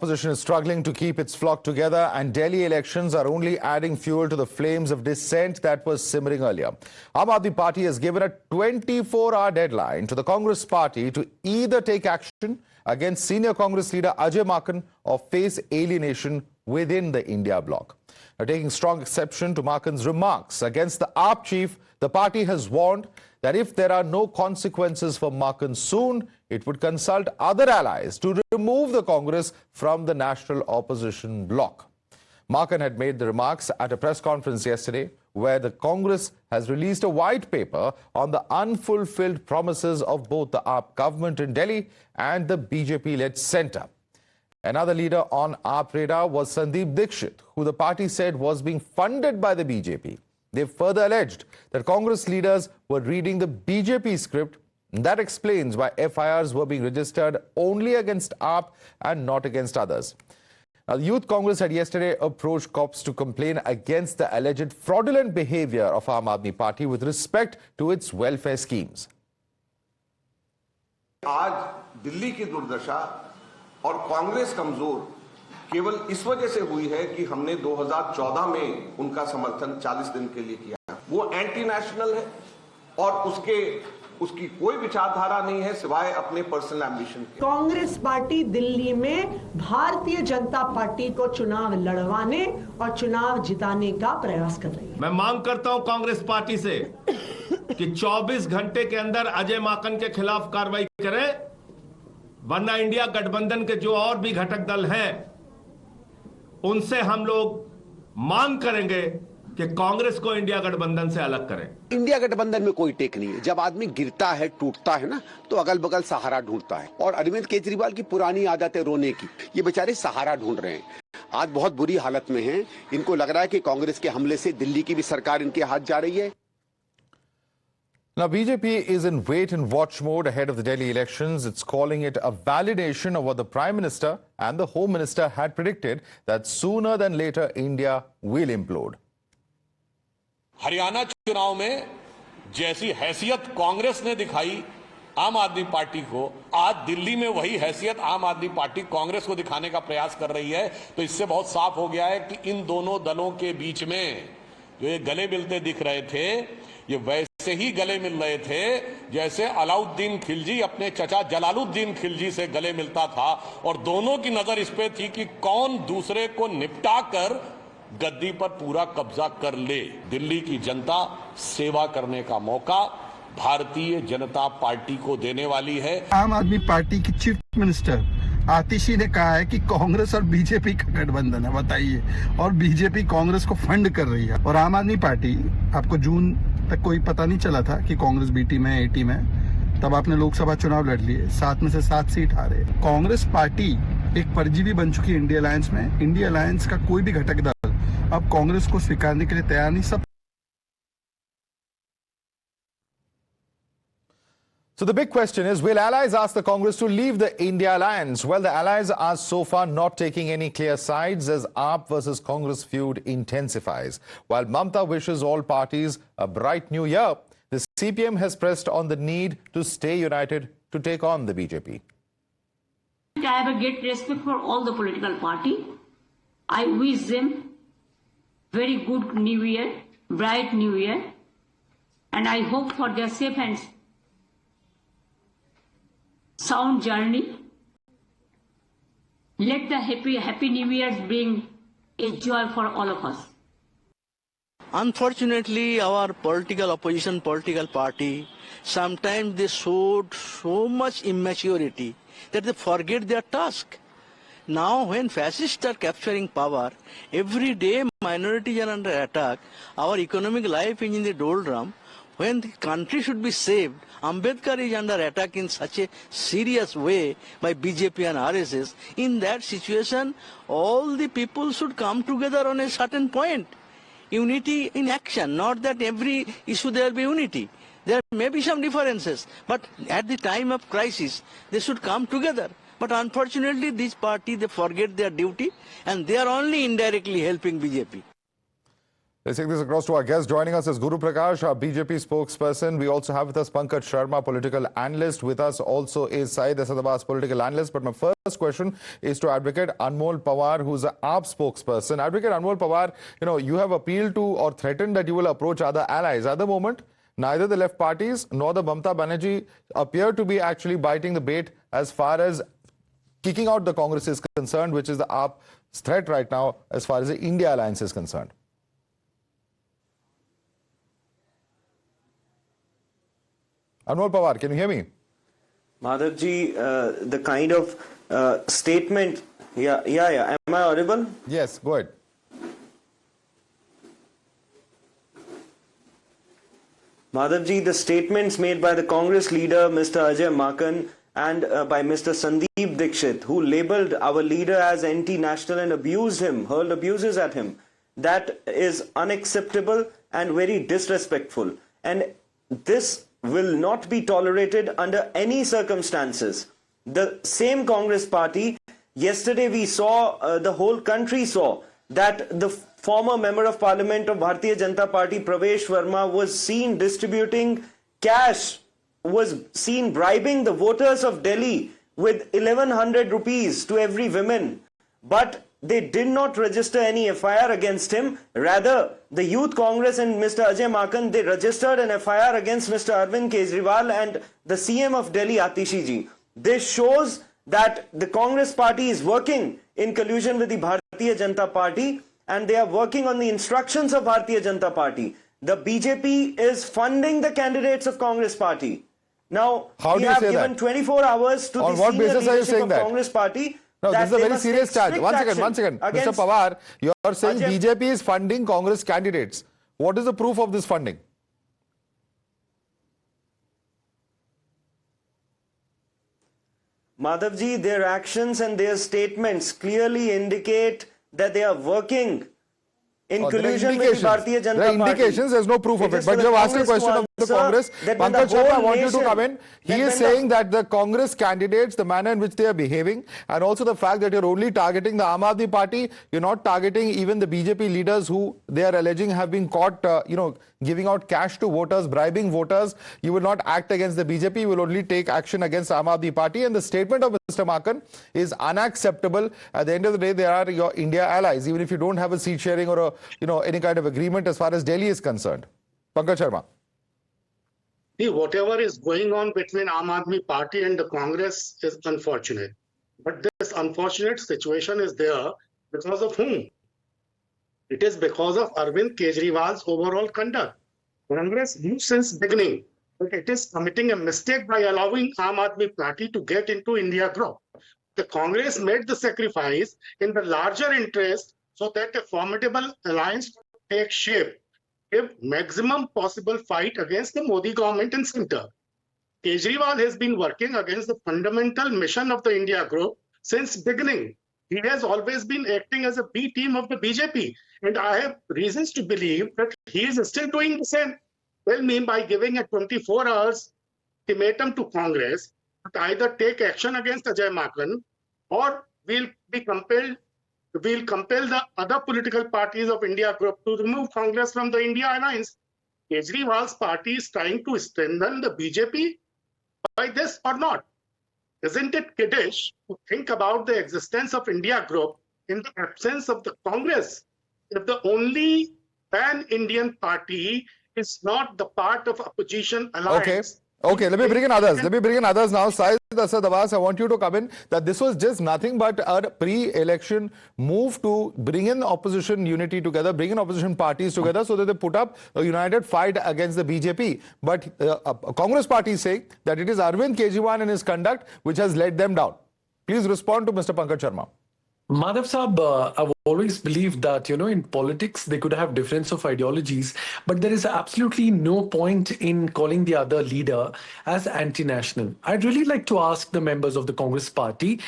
Opposition is struggling to keep its flock together, and Delhi elections are only adding fuel to the flames of dissent that was simmering earlier. Aam Aadmi Party has given a 24-hour deadline to the Congress party to either take action against senior Congress leader Ajay Maken or face alienation within the India bloc. Now, taking strong exception to Maken's remarks against the AAP chief, the party has warned that if there are no consequences for Maken soon, it would consult other allies to remove the Congress from the national opposition bloc. Maken had made the remarks at a press conference yesterday where the Congress has released a white paper on the unfulfilled promises of both the AAP government in Delhi and the BJP-led centre. Another leader on AAP radar was Sandeep Dixit, who the party said was being funded by the BJP. They further alleged that Congress leaders were reading the BJP script. That explains why FIRs were being registered only against AAP and not against others. Now, the Youth Congress had yesterday approached cops to complain against the alleged fraudulent behavior of Aam Aadmi Party with respect to its welfare schemes. आज दिल्ली की दुर्दशा और कांग्रेस कमजोर केवल इस वजह से हुई है कि हमने 2014 में उनका समर्थन 40 दिन के लिए किया। वो एंटी नेशनल है और उसकी कोई विचारधारा नहीं है सिवाय अपने पर्सनल एम्बिशन के। कांग्रेस पार्टी दिल्ली में भारतीय जनता पार्टी को चुनाव लड़वाने और चुनाव जिताने का प्रयास कर रही है। मैं मांग करता हूं कांग्रेस पार्टी से कि 24 घंटे के अंदर अजय माकन के खिलाफ कार्रवाई करें, वरना इंडिया गठबंधन के जो और भी घटक दल हैं उनसे हम लोग मांग करेंगे कि कांग्रेस को इंडिया गठबंधन से अलग करें। इंडिया गठबंधन में कोई टेक नहीं है। जब आदमी गिरता है, टूटता है ना, तो अगल बगल सहारा ढूंढता है। और अरविंद केजरीवाल की पुरानी आदत है रोने की। ये बेचारे सहारा ढूंढ रहे हैं। आज बहुत बुरी हालत में हैं। इनको लग रहा है कि कांग्रेस के हमले से दिल्ली की भी सरकार इनके हाथ जा रही है। Now, BJP is in wait-and-watch mode ahead of the Delhi elections. It's calling it a validation of what the Prime Minister and the Home Minister had predicted, that sooner than later India will implode. Haryana चुनाव में जैसी हैसियत कांग्रेस ने दिखाई आम आदमी party को, आज दिल्ली में वही हैसियत आम आदमी पार्टी कांग्रेस को दिखाने का प्रयास कर रही है। तो इससे बहुत साफ हो गया है कि इन दोनों दलों के बीच में जो ये गले मिलते दिख रहे थे, ये वैसे ही गले मिल रहे थे जैसे अलाउद्दीन खिलजी अपने चचा जलालुद्दीन खिलजी से गले मिलता था। और दोनों की नजर इस पे थी कि कौन दूसरे को निपटा कर गद्दी पर पूरा कब्जा कर ले। दिल्ली की जनता सेवा करने का मौका भारतीय जनता पार्टी को देने वाली है। आम आदमी पार्टी की चीफ मिनिस्टर आतिशी ने कहा है कि कांग्रेस और बीजेपी का गठबंधन है, बताइए, और बीजेपी कांग्रेस को फंड कर रही है। और आम आदमी पार्टी, आपको जून तक कोई पता नहीं चला था कि कांग्रेस बी टीम है, ए टीम है, तब आपने लोकसभा चुनाव लड़ लिए, 7 में से 7 सीट हारे। कांग्रेस पार्टी एक परजीवी बन चुकी है इंडिया अलायंस में। इंडिया अलायंस का कोई भी घटक दल अब कांग्रेस को स्वीकारने के लिए तैयार नहीं। सब So the big question is, will allies ask the Congress to leave the India alliance? Well, the allies are so far not taking any clear sides as AAP versus Congress feud intensifies. While Mamata wishes all parties a bright new year, the CPM has pressed on the need to stay united to take on the BJP. I have a great respect for all the political party. I wish them very good new year, bright new year, and I hope for their safe and sound journey. Let the happy new year bring a joy for all of us. Unfortunately, our political opposition, political party, sometimes they showed so much immaturity that they forget their task. Now, when fascists are capturing power, every day minorities are under attack, our economic life is in the doldrum. When the country should be saved, Ambedkar is under attack in such a serious way by BJP and RSS. In that situation, all the people should come together on a certain point. Unity in action, not that every issue there will be unity. There may be some differences, but at the time of crisis, they should come together. But unfortunately, this party, they forget their duty and they are only indirectly helping BJP. Let's take this across to our guest. Joining us is Guru Prakash, our BJP spokesperson. We also have with us Pankaj Sharma, political analyst. With us also is Syed Asad Abbas, political analyst. But my first question is to Advocate Anmol Pawar, who's an AAP spokesperson. Advocate Anmol Pawar, you have appealed to or threatened that you will approach other allies. At the moment, neither the left parties nor the Mamata Banerjee appear to be actually biting the bait as far as kicking out the Congress is concerned, which is the AAP's threat right now as far as the India alliance is concerned. Anmol Pawar, can you hear me? Madhavji, the kind of statement, yeah. Am I audible? Yes, go ahead. Madhavji, the statements made by the Congress leader, Mr. Ajay Maken, and by Mr. Sandeep Dixit, who labelled our leader as anti-national and abused him, hurled abuses at him, that is unacceptable and very disrespectful. And this will not be tolerated under any circumstances. The same Congress party, yesterday we saw, the whole country saw, that the former member of parliament of Bharatiya Janata Party, Pravesh Verma, was seen distributing cash, was seen bribing the voters of Delhi with 1100 rupees to every woman. But they did not register any FIR against him. Rather, the Youth Congress and Mr. Ajay Maken, they registered an FIR against Mr. Arvind Kejriwal and the CM of Delhi, Atishi ji. This shows that the Congress party is working in collusion with the Bharatiya Janata Party, and they are working on the instructions of Bharatiya Janata Party. The BJP is funding the candidates of Congress party. Now, we have given 24 hours to the senior leadership of Congress party. No, this is a very serious charge. One second. Mr. Pawar, you are saying BJP is funding Congress candidates. What is the proof of this funding? Madhavji, their actions and their statements clearly indicate that they are working in collusion with the Bharatiya Janata Party. There are indications, there's no proof of it. But you have asked a question of the Congress. Pankaj Sharma, I want you to come in. He is saying that the Congress candidates, the manner in which they are behaving, and also the fact that you're only targeting the Aam Aadmi Party, you're not targeting even the BJP leaders who they are alleging have been caught, giving out cash to voters, bribing voters. You will not act against the BJP, you will only take action against Aam Aadmi Party. And the statement of Mr. Maken is unacceptable. At the end of the day, they are your India allies, even if you don't have a seat sharing or any kind of agreement as far as Delhi is concerned. Pankaj Sharma. See, whatever is going on between Aam Aadmi Party and the Congress is unfortunate. But this unfortunate situation is there because of whom? It is because of Arvind Kejriwal's overall conduct. Congress knew since beginning that it is committing a mistake by allowing Aam Aadmi Party to get into India group. The Congress made the sacrifice in the larger interest so that a formidable alliance could take shape, give maximum possible fight against the Modi government and center. Kejriwal has been working against the fundamental mission of the India group since beginning. He has always been acting as a B team of the BJP, and I have reasons to believe that he is still doing the same. Tell me, by giving a 24 hours ultimatum to Congress, to either take action against Ajay Maken or we'll compel the other political parties of India group to remove Congress from the India alliance. Kejriwal's party is trying to strengthen the BJP by this or not? Isn't it kiddish to think about the existence of India group in the absence of the Congress? If the only pan-Indian party is not the part of opposition alliance. Okay, let me bring in others now. Syed Asad Abbas, I want you to come in that this was just nothing but a pre-election move to bring in opposition unity together, bring in opposition parties together so that they put up a united fight against the BJP. But Congress party is saying that it is Arvind Kejriwal and his conduct which has led them down. Please respond to Mr. Pankaj Sharma. Madhav Saab, I've always believed that, in politics, they could have difference of ideologies, but there is absolutely no point in calling the other leader as anti-national. I'd really like to ask the members of the Congress party,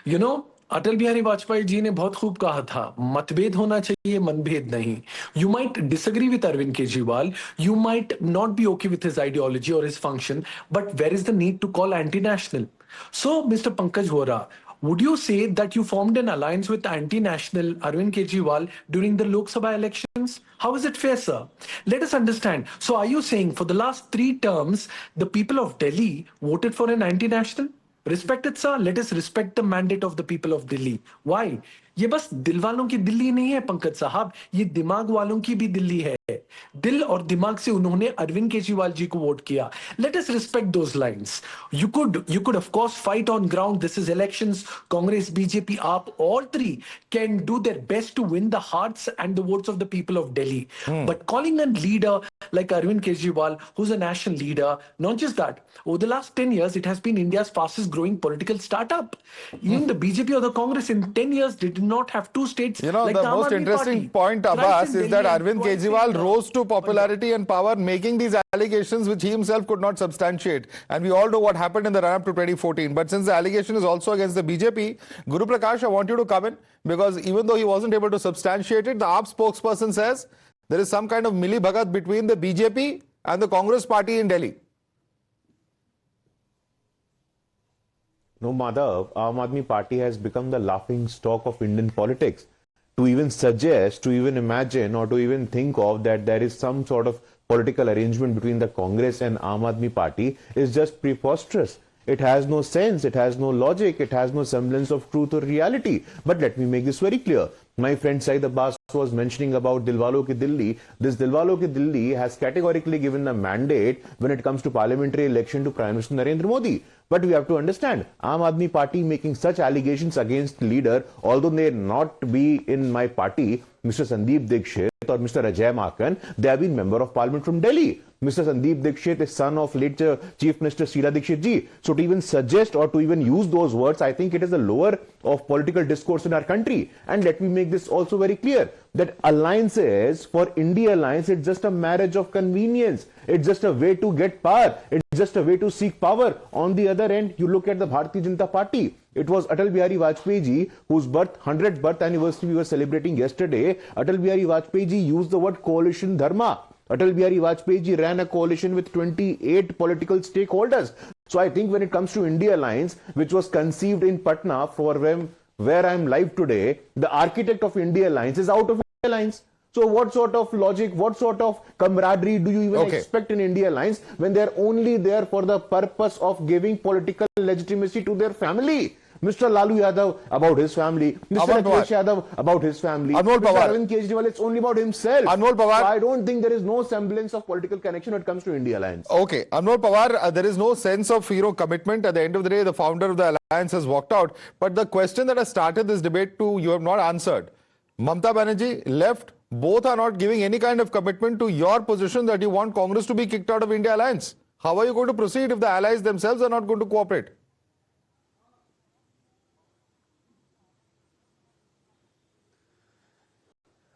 Atal Bihari Vajpayee ji ने बहुत खूब कहा था, मतभेद होना चाहिए, मनभेद नहीं. You might disagree with Arvind Kejriwal, you might not be okay with his ideology or his function, but where is the need to call anti-national? So, Mr. Pankaj Hora, would you say that you formed an alliance with anti-national Arvind Kejriwal during the Lok Sabha elections? How is it fair, sir? Let us understand. So are you saying for the last 3 terms, the people of Delhi voted for an anti-national? Respect it, sir. Let us respect the mandate of the people of Delhi. Why? ये बस दिल वालों की दिल्ली नहीं है पंकज साहब, ये दिमाग वालों की भी दिल्ली है. दिल और दिमाग से उन्होंने अरविंद केजरीवाल जी को वोट किया. Let us respect those lines. You could of course fight on ground. This is elections. Congress, BJP, AAP, all 3 can do their best to win the hearts and the votes of the people of Delhi. But calling a leader like Arvind Kejriwal, who's a national leader, not just that, over the last 10 years, it has been India's fastest growing political startup. Even the BJP or the Congress in 10 years did not have 2 states. You know, like the Aam most Aadmi interesting Party. point, Thrice Abbas, in is that Delhi and Arvind twice in, Kejriwal rose to popularity and power, making these allegations which he himself could not substantiate. And we all know what happened in the run-up to 2014. But since the allegation is also against the BJP, Guru Prakash, I want you to come in, because even though he wasn't able to substantiate it, the AAP spokesperson says there is some kind of Mili Bhagat between the BJP and the Congress party in Delhi. No, Madhav, Aam Aadmi Party has become the laughing stock of Indian politics. To even suggest, to even imagine, or to even think of that there is some sort of political arrangement between the Congress and Aam Aadmi Party is just preposterous. It has no sense, it has no logic, it has no semblance of truth or reality. But let me make this very clear. My friend Saeed Abbas was mentioning about Dilwalo Ki Dilli. This Dilwalo Ki Dilli has categorically given the mandate when it comes to parliamentary election to Prime Minister Narendra Modi. But we have to understand, Aam Aadmi Party making such allegations against the leader, although they not be in my party, Mr. Sandeep Dikshit or Mr. Ajay Maken, they have been member of parliament from Delhi. Mr. Sandeep Dikshit is son of late Chief Minister Sheila Dikshit ji. So to even suggest or to even use those words, I think it is the lower of political discourse in our country. And let me make this also very clear, that alliances, for India alliance, it's just a marriage of convenience. It's just a way to get power. It's just a way to seek power. On the other end, you look at the Bharatiya Janata Party. It was Atal Bihari Vajpayee ji, whose 100th birth anniversary we were celebrating yesterday. Atal Bihari Vajpayee ji used the word coalition dharma. Atal Bihari Vajpayee ji ran a coalition with 28 political stakeholders. So I think when it comes to India Alliance, which was conceived in Patna for where I am live today, the architect of India Alliance is out of India Alliance. So what sort of logic, what sort of camaraderie do you even expect in India Alliance when they are only there for the purpose of giving political legitimacy to their family? Mr. Lalu Yadav about his family, Mr. Akhilesh Yadav about his family, Mr. Arvind Kejriwal, it's only about himself. So I don't think there is no semblance of political connection when it comes to India Alliance. Okay, Anmol Pawar, there is no sense of commitment. At the end of the day, the founder of the alliance has walked out. But the question that has started this debate you have not answered. Mamata Banerjee, left, both are not giving any kind of commitment to your position that you want Congress to be kicked out of India Alliance. How are you going to proceed if the allies themselves are not going to cooperate?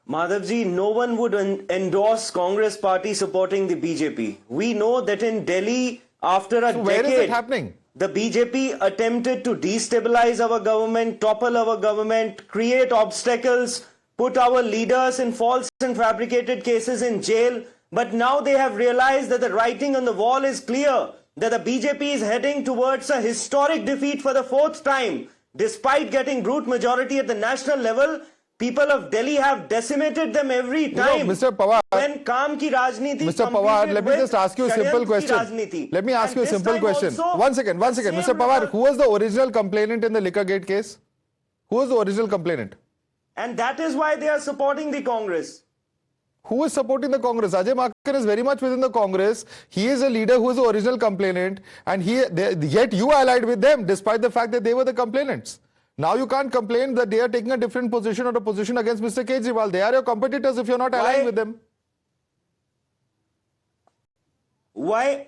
Madhavji, no one would endorse Congress party supporting the BJP. We know that in Delhi, after a decade, where is it happening? The BJP attempted to destabilize our government, topple our government, create obstacles, put our leaders in false and fabricated cases in jail. But now they have realized that the writing on the wall is clear, that the BJP is heading towards a historic defeat for the 4th time. Despite getting brute majority at the national level, people of Delhi have decimated them every time. Mr. Pawar, when Kaam ki Rajniti Mr. Pawar, let me just ask you a simple question. Let me ask you a simple question. One second. Mr. Pawar, who was the original complainant in the Liquorgate case? Who was the original complainant? And that is why they are supporting the Congress. Who is supporting the Congress? Ajay Maken is very much within the Congress. He is a leader who is the original complainant, and yet you allied with them despite the fact that they were the complainants. Now you can't complain that they are taking a different position or a position against Mr. Kejriwal. They are your competitors if you're not allying with them. Why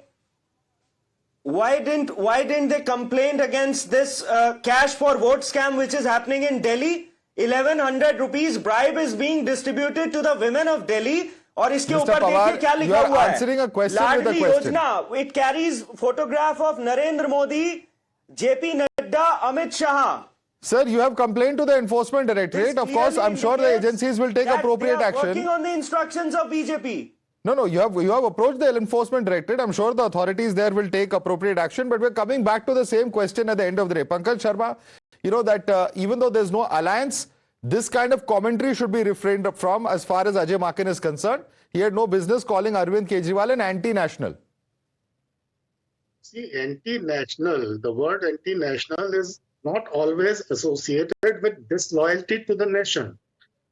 didn't they complain against this cash for vote scam which is happening in Delhi? 1100 rupees bribe is being distributed to the women of Delhi. और इसके ऊपर देखिए क्या लिखा हुआ है. लाडली योजना. It carries photograph of Narendra Modi, JP Nadda, Amit Shah. Sir, you have complained to the Enforcement Directorate. Of course, I'm sure the agencies will take appropriate action. Working on the instructions of BJP. No, you have approached the Enforcement Directorate. I'm sure the authorities there will take appropriate action. But we're coming back to the same question at the end of the day. Pankaj Sharma, that even though there's no alliance, this kind of commentary should be refrained from as far as Ajay Maken is concerned. He had no business calling Arvind Kejriwal an anti-national. See, anti-national, the word anti-national is not always associated with disloyalty to the nation.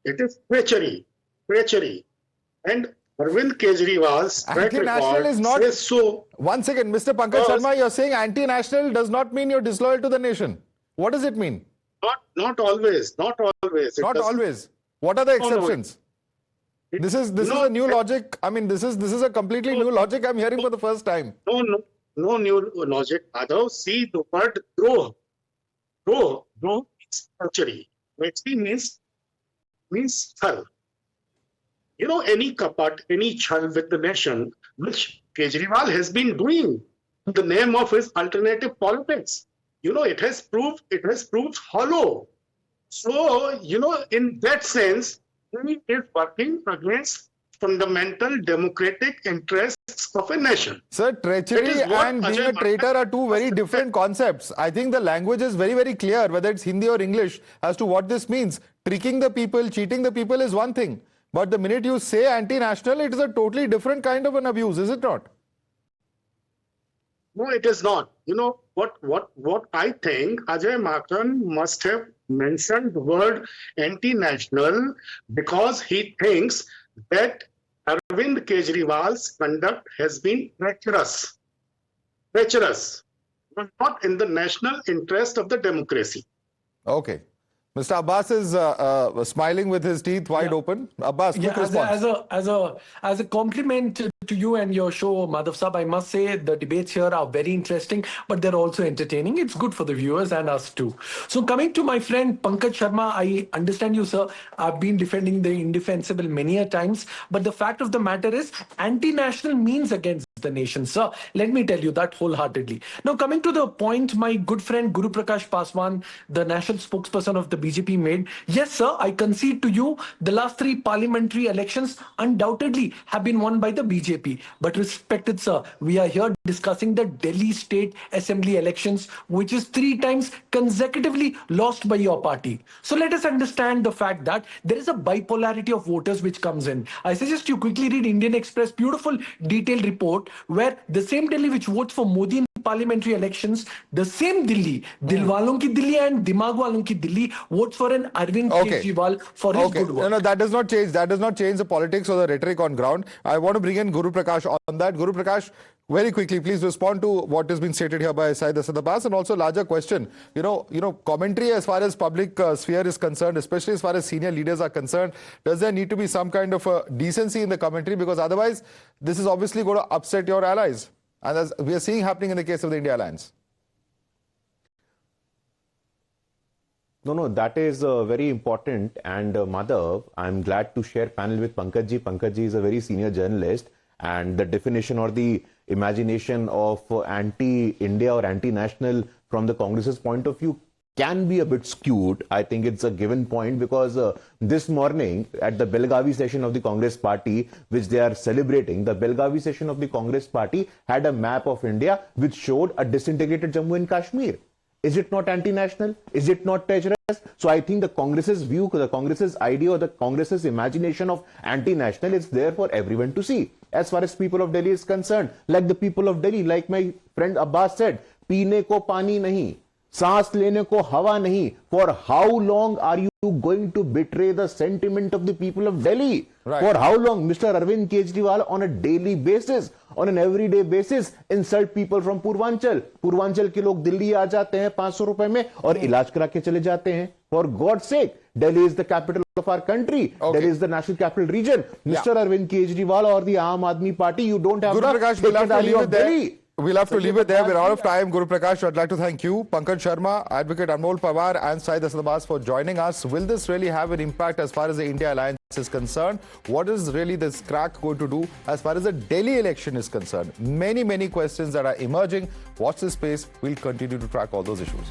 It is treachery. And Arvind Kejriwal's track record is not says so. One second, Mr. Pankaj Sharma, you're saying anti-national does not mean you're disloyal to the nation. What does it mean? Not always. Not always. What are the exceptions? This is a new logic. I mean, this is a completely new logic I'm hearing for the first time. No new logic. Madhav, see the word droh. Droh is treachery. Treachery means chal. Any kapat, any chal with the nation, which Kejriwal has been doing in the name of his alternative politics. It has proved hollow. So, in that sense, he is working against fundamental democratic interests of a nation. Sir, treachery and being a traitor are two very different concepts. I think the language is very, very clear, whether it's Hindi or English, as to what this means. Tricking the people, cheating the people is one thing. But the minute you say anti-national, it is a totally different kind of an abuse, is it not? No, it is not. What I think Ajay Maken must have mentioned the word anti-national because he thinks that Arvind Kejriwal's conduct has been treacherous, not in the national interest of the democracy. Okay. Mr. Abbas is smiling with his teeth wide open. Abbas, quick response. As a compliment to you and your show, Madhav Sahab, I must say the debates here are very interesting, but they're also entertaining. It's good for the viewers and us too. So coming to my friend Pankaj Sharma, I understand you, sir. I've been defending the indefensible many a times, but the fact of the matter is anti-national means against the nation, sir. Let me tell you that wholeheartedly. Now, coming to the point my good friend Guru Prakash Paswan, the national spokesperson of the BJP made, yes, sir, I concede to you the last 3 parliamentary elections undoubtedly have been won by the BJP. But respected sir, we are here discussing the Delhi State Assembly elections, which is 3 times consecutively lost by your party. So let us understand the fact that there is a bipolarity of voters which comes in. I suggest you quickly read Indian Express beautiful detailed report where the same Delhi which votes for Modi in parliamentary elections, the same Delhi, Dilwalon ki Delhi and Dimag walon ki Delhi votes for an Arvind Kejriwal for his good work. No, that does not change. That does not change the politics or the rhetoric on ground. I want to bring in Guru Prakash on that. Guru Prakash, very quickly, please respond to what has been stated here by Syed Asad Abbas, and also larger question. Commentary as far as public sphere is concerned, especially as far as senior leaders are concerned, does there need to be some kind of decency in the commentary? Because otherwise, this is obviously going to upset your allies. And as we are seeing happening in the case of the India Alliance. No, that is very important. And Madhav, I'm glad to share panel with Pankaj Ji. Pankaj Ji is a very senior journalist, and the definition or the imagination of anti-India or anti-national from the Congress's point of view can be a bit skewed. I think it's a given point because this morning at the Belgavi session of the Congress party, which they are celebrating, the Belgavi session of the Congress party had a map of India which showed a disintegrated Jammu and Kashmir. Is it not anti-national? Is it not treacherous? So I think the Congress's view, the Congress's idea or the Congress's imagination of anti-national is there for everyone to see. As far as people of Delhi is concerned, like the people of Delhi, like my friend Abbas said, peene ko pani nahi. सांस लेने को हवा नहीं. For how long are you going to betray the sentiment of the people of Delhi? Right. For how long? Mr. Arvind Kejriwal on a daily basis, on an everyday basis, insult people from Purvanchal. Purvanchal के लोग दिल्ली आ जाते हैं 500 रुपए में और इलाज करा के चले जाते हैं. For God's sake, Delhi is the capital of our country. Delhi is the national capital region. Mr. Arvind Kejriwal or the Aam Aadmi Party, you don't have Guru Prakash, we'll have to leave it there. Delhi. We'll have to leave it there. We're out of time. Guru Prakash, I'd like to thank you, Pankaj Sharma, Advocate Anmol Pawar and Syed Asad Abbas for joining us. Will this really have an impact as far as the India Alliance is concerned? What is really this crack going to do as far as the Delhi election is concerned? Many questions that are emerging. Watch this space. We'll continue to track all those issues.